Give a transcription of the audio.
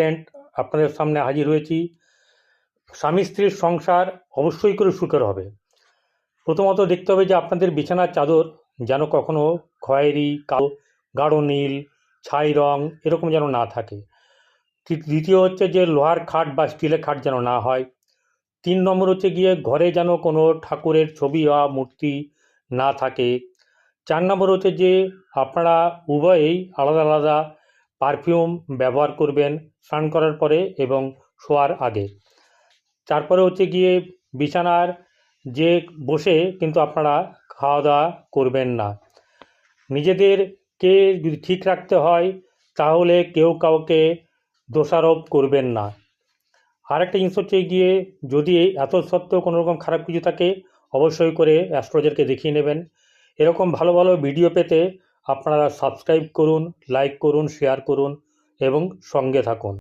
Important আপনাদের সামনে হাজির হয়েছি। স্বামী স্ত্রীর সংসার অবশ্যই করে সুখের হবে। প্রথমত দেখতে হবে যে আপনাদের বিছানার চাদর যেন কখনো খয়েরি, কালো, গাঢ় নীল, ছাই রং এরকম যেন না থাকে। দ্বিতীয় হচ্ছে যে লোহার খাট বা স্টিলের খাট যেন না হয়। 3 নম্বর হচ্ছে গিয়ে ঘরে যেন কোনো ঠাকুরের ছবি বা মূর্তি না থাকে। 4 নম্বর হচ্ছে যে আপনারা উভয়েই আলাদা আলাদা পারফিউম ব্যবহার করবেন স্নান করার পরে এবং শোয়ার আগে। তারপরে হচ্ছে গিয়ে বিছানার যে বসে কিন্তু আপনারা খাওয়া দাওয়া করবেন না। নিজেদেরকে যদি ঠিক রাখতে হয় তাহলে কেউ কাউকে দোষারোপ করবেন না। আরেকটা জিনিস হচ্ছে গিয়ে যদি এত সত্ত্বেও কোনো রকম খারাপ কিছু থাকে অবশ্যই করে অ্যাস্ট্রোলজারকে দেখিয়ে নেবেন। এরকম ভালো ভালো ভিডিও পেতে আপনারা সাবস্ক্রাইব করুন, লাইক করুন, শেয়ার করুন এবং সঙ্গে থাকুন।